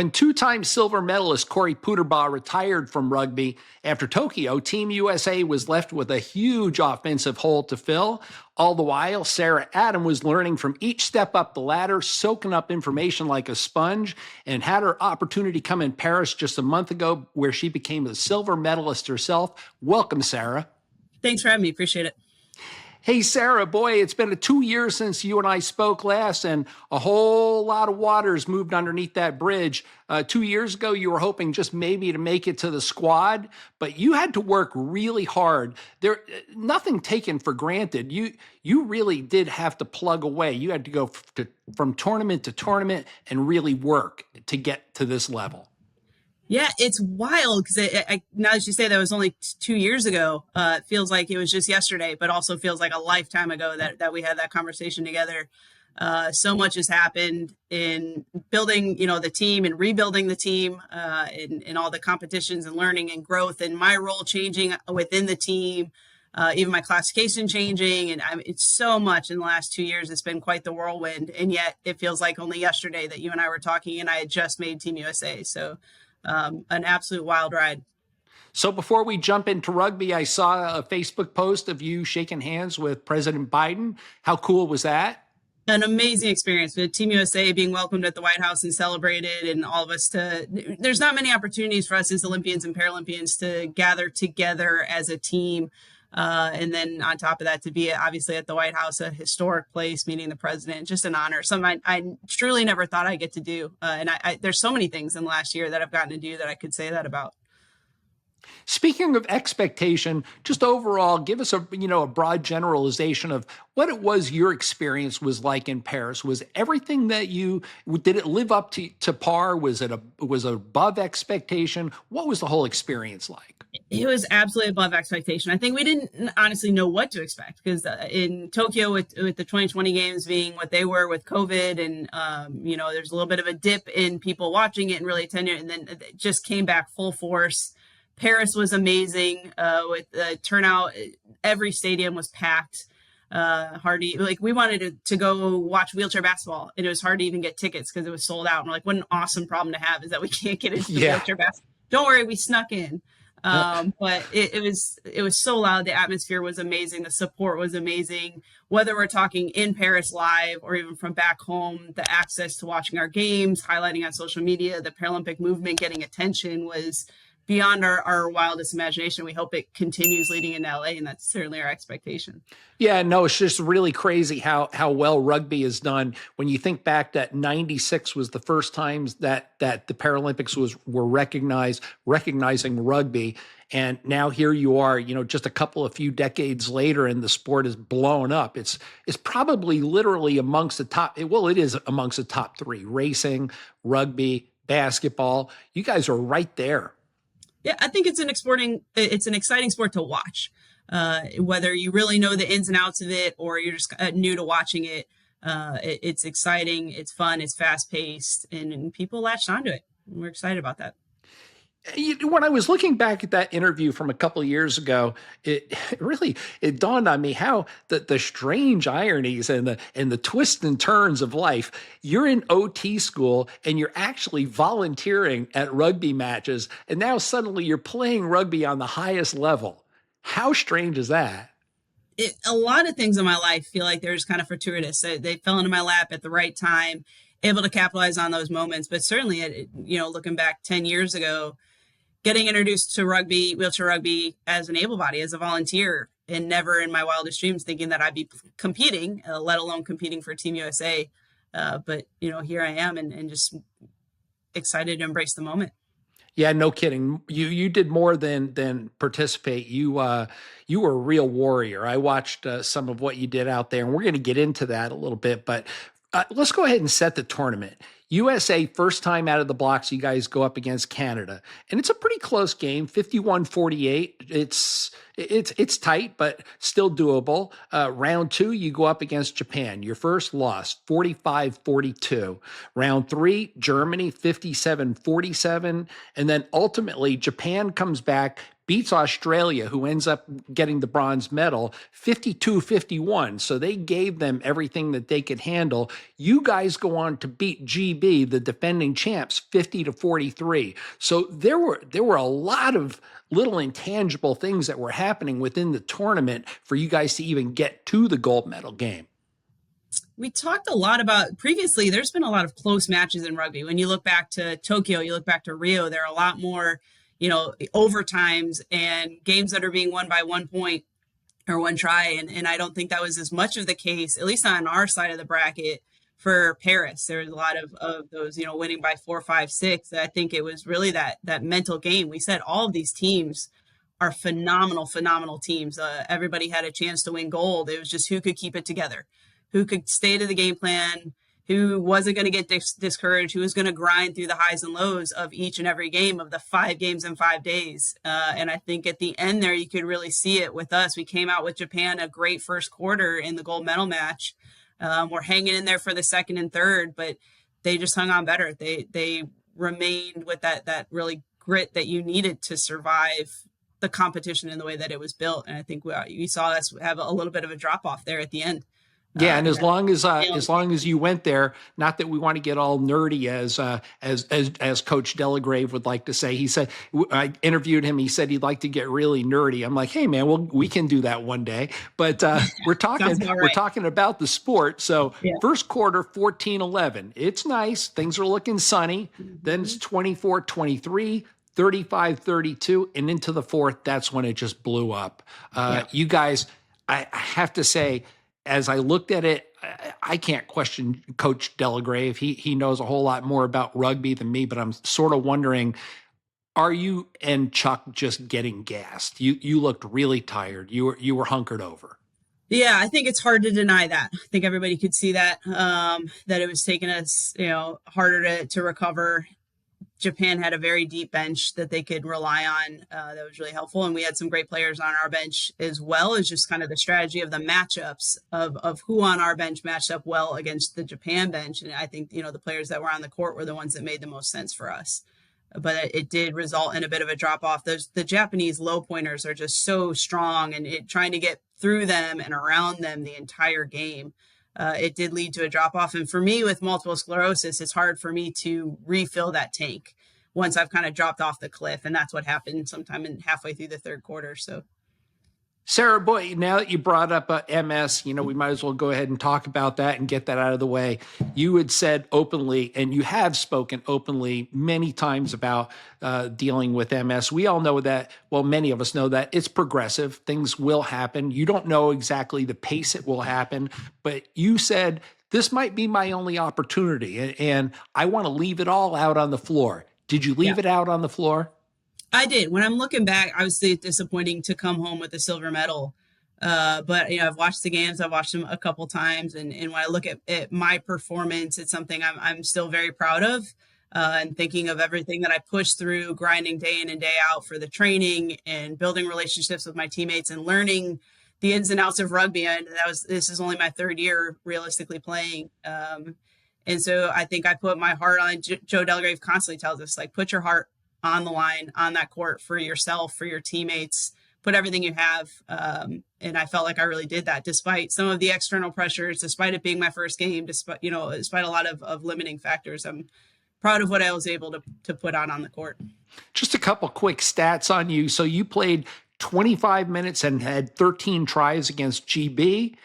When two-time silver medalist Corey Puterbaugh retired from rugby after Tokyo, Team USA was left with a huge offensive hole to fill. All the while, Sarah Adam was learning from each step up the ladder, soaking up information like a sponge, and had her opportunity come in Paris just a month ago where she became a silver medalist herself. Welcome, Sarah. Thanks for having me. Appreciate it. Hey, Sarah, boy, it's been 2 years since you and I spoke last, and a whole lot of waters moved underneath that bridge. 2 years ago, you were hoping just maybe to make it to the squad, but you had to work really hard. Nothing taken for granted. You really did have to plug away. You had to go from tournament to tournament and really work to get to this level. Yeah, it's wild because now that you say that was only 2 years ago, it feels like it was just yesterday, but also feels like a lifetime ago that we had that conversation together. So much has happened in building, the team and rebuilding the team, in all the competitions and learning and growth, and my role changing within the team, even my classification changing. And it's so much in the last 2 years. It's been quite the whirlwind. And yet it feels like only yesterday that you and I were talking and I had just made Team USA. So an absolute wild ride. So before we jump into rugby, I saw a Facebook post of you shaking hands with President Biden. How cool was that? An amazing experience with Team USA being welcomed at the White House and celebrated, and all of us there's not many opportunities for us as Olympians and Paralympians to gather together as a team. And then on top of that, to be obviously at the White House, a historic place, meeting the president, just an honor. Something I truly never thought I'd get to do. And there's so many things in the last year that I've gotten to do that I could say that about. Speaking of expectation, just overall, give us a broad generalization of what it was your experience was like in Paris. Was everything that did it live up to par? Was it above expectation? What was the whole experience like? It was absolutely above expectation. I think we didn't honestly know what to expect because in Tokyo with the 2020 games being what they were with COVID and, there's a little bit of a dip in people watching it and really attending it, and then it just came back full force. Paris was amazing with the turnout. Every stadium was packed. We wanted to go watch wheelchair basketball, and it was hard to even get tickets because it was sold out. And we're like, what an awesome problem to have is that we can't get into wheelchair basketball. Don't worry, we snuck in. But it was so loud. The atmosphere was amazing. The support was amazing. Whether we're talking in Paris live or even from back home, the access to watching our games, highlighting on social media, the Paralympic movement getting attention was beyond our wildest imagination. We hope it continues leading into LA, and that's certainly our expectation. Yeah, no, it's just really crazy how well rugby is done. When you think back that 96 was the first time that the Paralympics were recognizing rugby. And now here you are, just a few decades later, and the sport is blown up. It's probably literally amongst the top. It is amongst the top three: racing, rugby, basketball. You guys are right there. Yeah, I think it's an exciting sport to watch. Whether you really know the ins and outs of it or you're just new to watching it, it's exciting, it's fun, it's fast paced, and people latched onto it. We're excited about that. When I was looking back at that interview from a couple of years ago, it dawned on me how the strange ironies and the twists and turns of life. You're in OT school and you're actually volunteering at rugby matches, and now suddenly you're playing rugby on the highest level. How strange is that? A lot of things in my life feel like they're just kind of fortuitous. They fell into my lap at the right time, able to capitalize on those moments. But certainly, looking back 10 years ago, getting introduced to rugby, wheelchair rugby as an able body, as a volunteer, and never in my wildest dreams thinking that I'd be competing, let alone competing for Team USA. But, here I am and just excited to embrace the moment. Yeah, no kidding. You did more than participate. You were a real warrior. I watched some of what you did out there, and we're going to get into that a little bit. But let's go ahead and set the tournament. USA, first time out of the blocks, you guys go up against Canada. And it's a pretty close game, 51-48. It's tight, but still doable. Round two, you go up against Japan. Your first loss, 45-42. Round three, Germany, 57-47. And then ultimately, Japan comes back, beats Australia, who ends up getting the bronze medal, 52-51. So they gave them everything that they could handle. You guys go on to beat GB GB, the defending champs, 50-43. So there were a lot of little intangible things that were happening within the tournament for you guys to even get to the gold medal game. We talked a lot about previously, there's been a lot of close matches in rugby. When you look back to Tokyo, you look back to Rio, there are a lot more, overtimes and games that are being won by 1 point or one try. And I don't think that was as much of the case, at least on our side of the bracket, for Paris. There was a lot of those, winning by 4, 5, 6. I think it was really that mental game. We said all of these teams are phenomenal teams. Everybody had a chance to win gold. It was just who could keep it together, who could stay to the game plan, who wasn't going to get discouraged, who was going to grind through the highs and lows of each and every game of the 5 games in 5 days. And I think at the end there, you could really see it with us. We came out with Japan a great first quarter in the gold medal match. We're hanging in there for the second and third, but they just hung on better. They remained with that really grit that you needed to survive the competition in the way that it was built. And I think we saw us have a little bit of a drop off there at the end. Yeah, and as long as you went there, not that we want to get all nerdy as Coach Delagrave would like to say. He said, I interviewed him. He said he'd like to get really nerdy. I'm like, hey man, well we can do that one day. But we're talking about the sport. So yeah. First quarter 14-11. It's nice. Things are looking sunny. Mm-hmm. Then it's 24-23. 35-32, and into the fourth, that's when it just blew up. You guys, I have to say, as I looked at it, I can't question Coach Delagrave. He knows a whole lot more about rugby than me, but I'm sort of wondering, are you and Chuck just getting gassed? You looked really tired. You were hunkered over. Yeah, I think it's hard to deny that. I think everybody could see that, that it was taking us, harder to recover. Japan had a very deep bench that they could rely on. That was really helpful. And we had some great players on our bench as well, as just kind of the strategy of the matchups of who on our bench matched up well against the Japan bench. And I think, the players that were on the court were the ones that made the most sense for us. But it did result in a bit of a drop off. The Japanese low pointers are just so strong, and trying to get through them and around them the entire game. It did lead to a drop off. And for me, with multiple sclerosis, it's hard for me to refill that tank once I've kind of dropped off the cliff. And that's what happened sometime halfway through the third quarter. So, Sarah, boy, now that you brought up MS, we might as well go ahead and talk about that and get that out of the way. You had said openly, and you have spoken openly many times about dealing with MS. We all know that, well, many of us know that it's progressive. Things will happen. You don't know exactly the pace it will happen, but you said, this might be my only opportunity, and I want to leave it all out on the floor. Did you leave it out on the floor? I did. When I'm looking back, obviously it's disappointing to come home with a silver medal. But, I've watched the games. I've watched them a couple times. And when I look at my performance, it's something I'm still very proud of. And thinking of everything that I pushed through, grinding day in and day out for the training and building relationships with my teammates and learning the ins and outs of rugby. And this is only my third year realistically playing. And so I think I put my heart on. Joe Delagrave constantly tells us, put your heart on the line, on that court for yourself, for your teammates, put everything you have. And I felt like I really did that, despite some of the external pressures, despite it being my first game, despite a lot of limiting factors. I'm proud of what I was able to put on the court. Just a couple quick stats on you. So you played 25 minutes and had 13 tries against GB,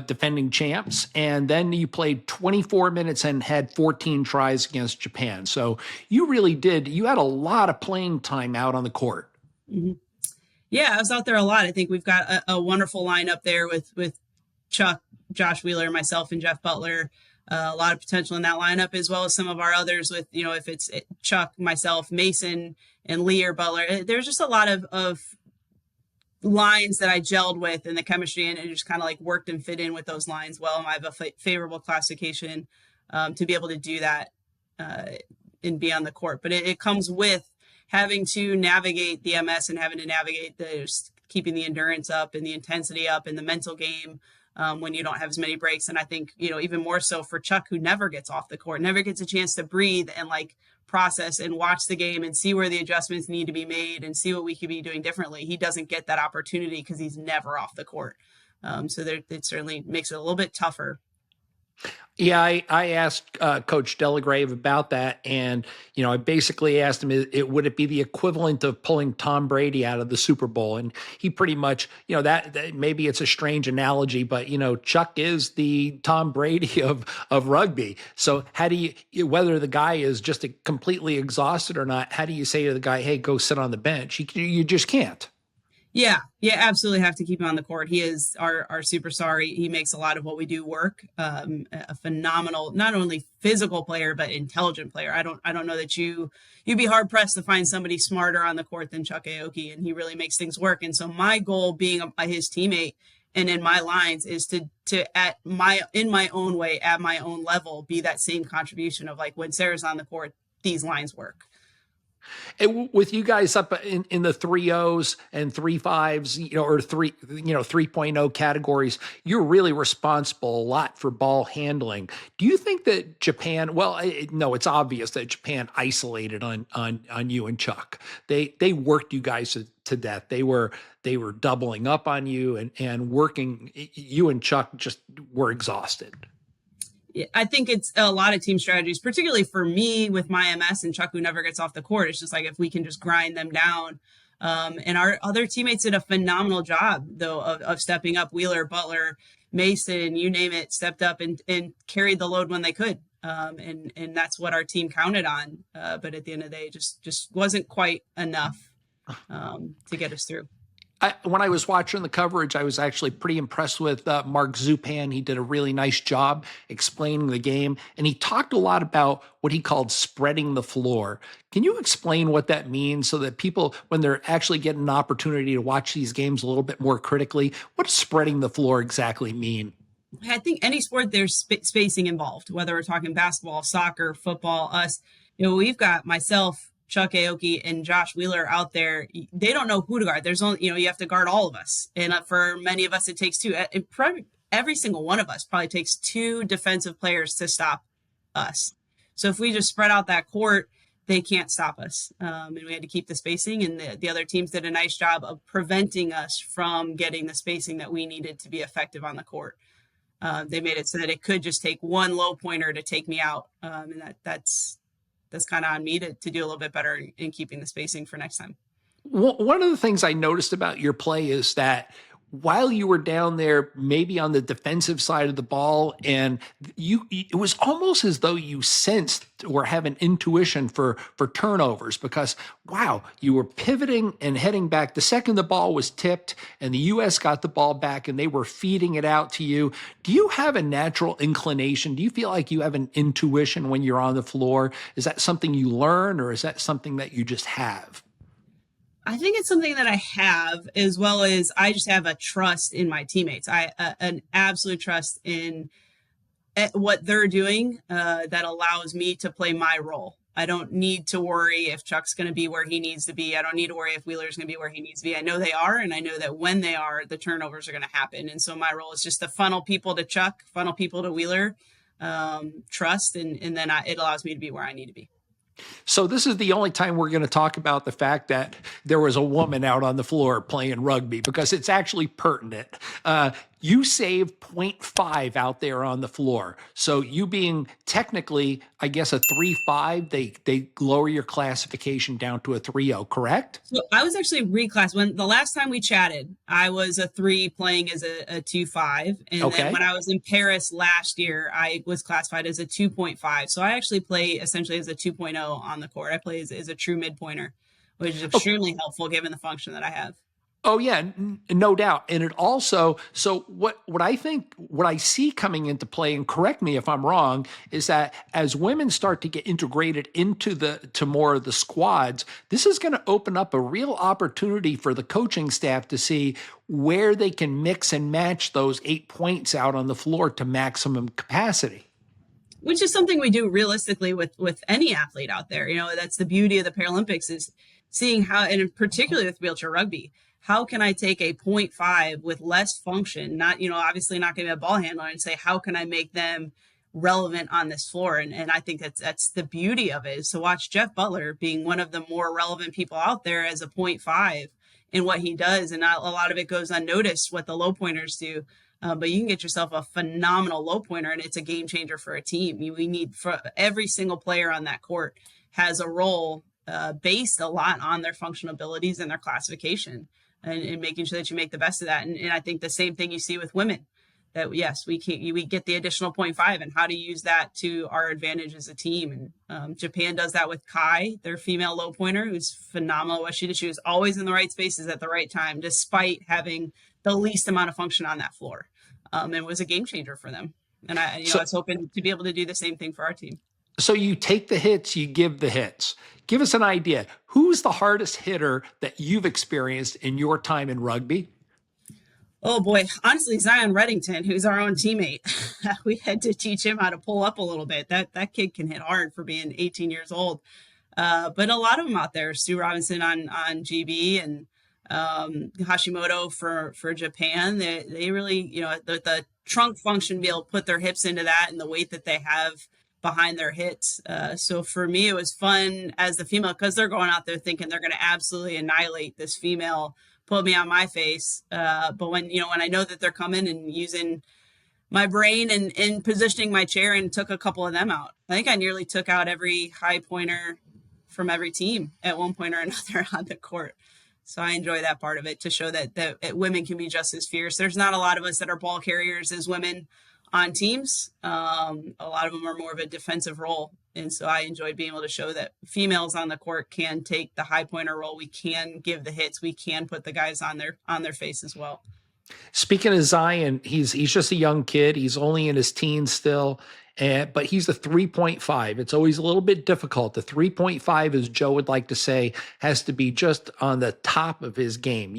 defending champs. And then you played 24 minutes and had 14 tries against Japan. So you had a lot of playing time out on the court. Mm-hmm. Yeah, I was out there a lot. I think we've got a wonderful lineup there with Chuck, Josh Wheeler, myself, and Jeff Butler. A lot of potential in that lineup, as well as some of our others with, if it's Chuck, myself, Mason, and Lee or Butler. There's just a lot of lines that I gelled with in the chemistry and just kind of worked and fit in with those lines well. And I have a favorable classification to be able to do that and be on the court. But it comes with having to navigate the MS and having to navigate keeping the endurance up and the intensity up and the mental game when you don't have as many breaks. And I think, even more so for Chuck, who never gets off the court, never gets a chance to breathe and process and watch the game and see where the adjustments need to be made and see what we could be doing differently. He doesn't get that opportunity because he's never off the court. So it certainly makes it a little bit tougher. Yeah, I asked Coach Delagrave about that, and I basically asked him, would it be the equivalent of pulling Tom Brady out of the Super Bowl? And he pretty much, that maybe it's a strange analogy, but Chuck is the Tom Brady of rugby. So how do you, whether the guy is just completely exhausted or not, how do you say to the guy, hey, go sit on the bench? You just can't. Yeah, yeah, absolutely have to keep him on the court. He is our superstar. He makes a lot of what we do work. A phenomenal, not only physical player but intelligent player. I don't know that you'd be hard pressed to find somebody smarter on the court than Chuck Aoki, and he really makes things work. And so my goal, being his teammate and in my lines, is to in my own way, at my own level, be that same contribution of like, when Sarah's on the court, these lines work. With you guys up in the 3.0s and 3.5s, or 3.0 categories, you're really responsible a lot for ball handling. Do you think that Japan, well, no, it's obvious that Japan isolated on you and Chuck. They worked you guys to death. They were doubling up on you and working. You and Chuck just were exhausted. I think it's a lot of team strategies, particularly for me with my MS and Chuck, who never gets off the court. It's just like, if we can just grind them down. And our other teammates did a phenomenal job, though, of stepping up. Wheeler, Butler, Mason, you name it, stepped up and carried the load when they could. And that's what our team counted on. But at the end of the day, just wasn't quite enough to get us through. When I was watching the coverage, I was actually pretty impressed with Mark Zupan. He did a really nice job explaining the game, and he talked a lot about what he called spreading the floor. Can you explain what that means so that people, when they're actually getting an opportunity to watch these games a little bit more critically, what does spreading the floor exactly mean? I think any sport, there's spacing involved, whether we're talking basketball, soccer, football, us. We've got myself, Chuck Aoki, and Josh Wheeler out there. They don't know who to guard. There's only, you have to guard all of us. And for many of us, it takes two. Every single one of us probably takes two defensive players to stop us. So if we just spread out that court, they can't stop us. And we had to keep the spacing, and the other teams did a nice job of preventing us from getting the spacing that we needed to be effective on the court. They made it so that it could just take one low pointer to take me out. And that's kind of on me to do a little bit better in keeping the spacing for next time. One of the things I noticed about your play is that while you were down there, maybe on the defensive side of the ball, and it was almost as though you sensed or have an intuition for turnovers, because wow, you were pivoting and heading back. The second the ball was tipped and the U.S. got the ball back and they were feeding it out to you, do you have a natural inclination? Do you feel like you have an intuition when you're on the floor? Is that something you learn, or is that something that you just have? I think it's something that I have, as well as I just have a trust in my teammates. An absolute trust in what they're doing that allows me to play my role. I don't need to worry if Chuck's going to be where he needs to be. I don't need to worry if Wheeler's going to be where he needs to be. I know they are, and I know that when they are, the turnovers are going to happen. And so my role is just to funnel people to Chuck, funnel people to Wheeler, trust, and then it allows me to be where I need to be. So this is the only time we're going to talk about the fact that there was a woman out on the floor playing rugby, because it's actually pertinent. You saved 0.5 out there on the floor. So you being technically, I guess, a 3.5, they lower your classification down to a 3.0, correct? So I was actually reclassed. When the last time we chatted, I was a 3 playing as a 2.5. And then when I was in Paris last year, I was classified as a 2.5. So I actually play essentially as a 2.0 on the court. I play as a true mid-pointer, which is extremely helpful given the function that I have. Oh yeah, no doubt. And it also, so what I see coming into play, and correct me if I'm wrong, is that as women start to get integrated to more of the squads, this is going to open up a real opportunity for the coaching staff to see where they can mix and match those 8 points out on the floor to maximum capacity. Which is something we do realistically with any athlete out there. That's the beauty of the Paralympics, is seeing how, and particularly with wheelchair rugby, how can I take a 0.5 with less function, not, obviously not going to be a ball handler, and say, how can I make them relevant on this floor? And I think that's the beauty of it, is to watch Jeff Butler being one of the more relevant people out there as a 0.5 in what he does. And a lot of it goes unnoticed, what the low pointers do. But you can get yourself a phenomenal low pointer, and it's a game changer for a team. We need for every single player on that court has a role based a lot on their functional abilities and their classification, and making sure that you make the best of that. And I think the same thing you see with women, that yes, we get the additional 0.5 and how to use that to our advantage as a team. And Japan does that with Kai, their female low pointer, who's phenomenal. What she did, she was always in the right spaces at the right time, despite having the least amount of function on that floor. And was a game changer for them. And I was hoping to be able to do the same thing for our team. So you take the hits, you give the hits. Give us an idea. Who's the hardest hitter that you've experienced in your time in rugby? Oh boy, honestly, Zion Reddington, who's our own teammate, we had to teach him how to pull up a little bit. That kid can hit hard for being 18 years old. But a lot of them out there, Stu Robinson on GB, and Hashimoto for Japan. They really, the trunk function, be able to put their hips into that, and the weight that they have behind their hits. So for me, it was fun as the female, because they're going out there thinking they're going to absolutely annihilate this female, put me on my face. But when I know that they're coming and using my brain and positioning my chair, and took a couple of them out. I think I nearly took out every high pointer from every team at one point or another on the court. So I enjoy that part of it, to show that women can be just as fierce. There's not a lot of us that are ball carriers as women on teams. A lot of them are more of a defensive role. And so I enjoy being able to show that females on the court can take the high pointer role. We can give the hits. We can put the guys on their face as well. Speaking of Zion, he's just a young kid. He's only in his teens still, but he's a 3.5. It's always a little bit difficult. The 3.5, as Joe would like to say, has to be just on the top of his game.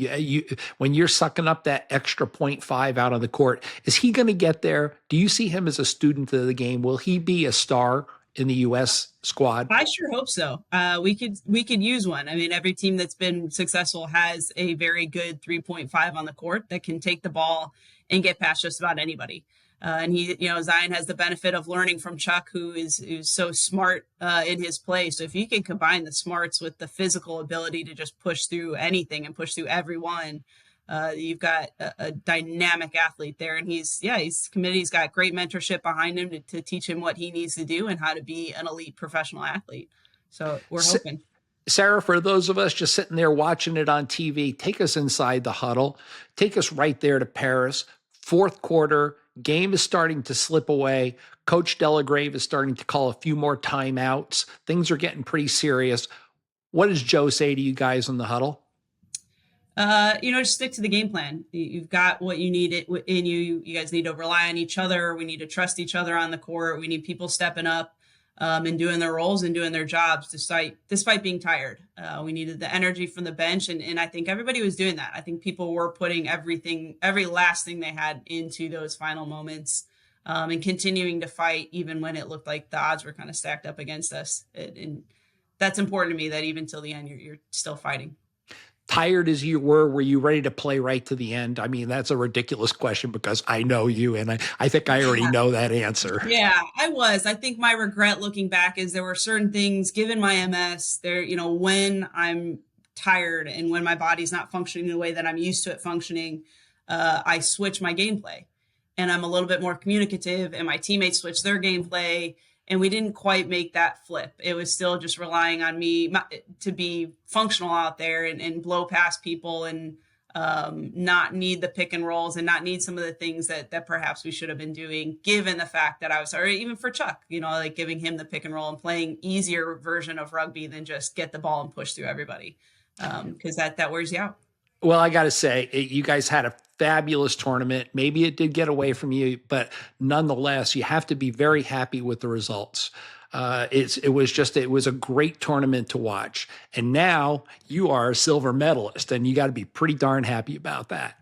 When you're sucking up that extra 0.5 out on the court, is he going to get there? Do you see him as a student of the game? Will he be a star in the U.S. squad? I sure hope so. We could use one. I mean, every team that's been successful has a very good 3.5 on the court that can take the ball and get past just about anybody. And Zion has the benefit of learning from Chuck, who's so smart in his play. So if you can combine the smarts with the physical ability to just push through anything and push through everyone, you've got a dynamic athlete there. And he's committed. He's got great mentorship behind him to teach him what he needs to do and how to be an elite professional athlete. So we're hoping. Sarah, for those of us just sitting there watching it on TV, take us inside the huddle. Take us right there to Paris. Fourth quarter, game is starting to slip away. Coach Delagrave is starting to call a few more timeouts. Things are getting pretty serious. What does Joe say to you guys in the huddle? Just stick to the game plan. You've got what you need in you. You guys need to rely on each other. We need to trust each other on the court. We need people stepping up and doing their roles and doing their jobs despite being tired. We needed the energy from the bench, and I think everybody was doing that. I think people were putting every last thing they had into those final moments, and continuing to fight even when it looked like the odds were kind of stacked up against us. And that's important to me, that even till the end, you're still fighting. Tired as you were you ready to play right to the end? I mean, that's a ridiculous question because I know you, and I think I already know that answer. Yeah, I was. I think my regret looking back is there were certain things, given my MS, when I'm tired and when my body's not functioning the way that I'm used to it functioning, I switch my gameplay, and I'm a little bit more communicative, and my teammates switch their gameplay. And we didn't quite make that flip. It was still just relying on me to be functional out there and blow past people and not need the pick and rolls and not need some of the things that perhaps we should have been doing, given the fact that I was, or even for Chuck, like giving him the pick and roll and playing easier version of rugby than just get the ball and push through everybody, because that wears you out. Well, I got to say, you guys had a fabulous tournament. Maybe it did get away from you, but nonetheless, you have to be very happy with the results. It was a great tournament to watch. And now you are a silver medalist, and you got to be pretty darn happy about that.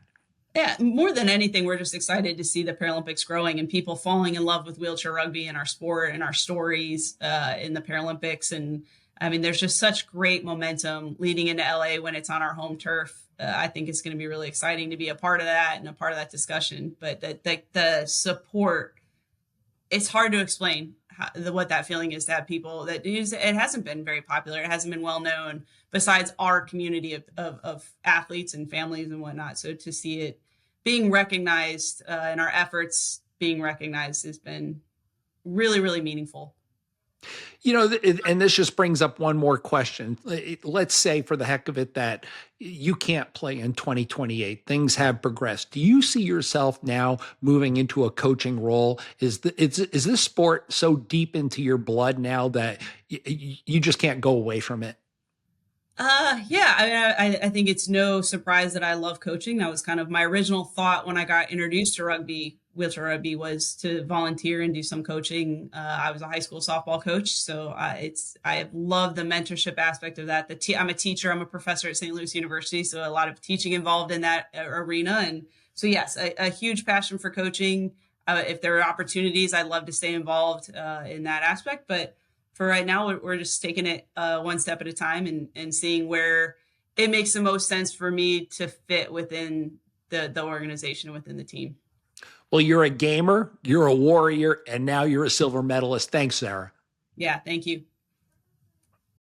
Yeah, more than anything, we're just excited to see the Paralympics growing and people falling in love with wheelchair rugby and our sport and our stories in the Paralympics. And I mean, there's just such great momentum leading into LA when it's on our home turf. I think it's going to be really exciting to be a part of that and a part of that discussion. But the support, it's hard to explain what that feeling is to have people it hasn't been very popular. It hasn't been well known besides our community of athletes and families and whatnot. So to see it being recognized and our efforts being recognized has been really, really meaningful. And this just brings up one more question. Let's say, for the heck of it, that you can't play in 2028. Things have progressed. Do you see yourself now moving into a coaching role? Is this sport so deep into your blood now that you just can't go away from it? Yeah, I think it's no surprise that I love coaching. That was kind of my original thought when I got introduced to rugby, wheelchair rugby, was to volunteer and do some coaching. I was a high school softball coach, so I have loved the mentorship aspect of that. I'm a teacher, I'm a professor at St. Louis University, so a lot of teaching involved in that arena. And so, yes, a huge passion for coaching. If there are opportunities, I'd love to stay involved in that aspect, but for right now, we're just taking it one step at a time and seeing where it makes the most sense for me to fit within the organization, within the team. Well, you're a gamer, you're a warrior, and now you're a silver medalist. Thanks, Sarah. Yeah, thank you.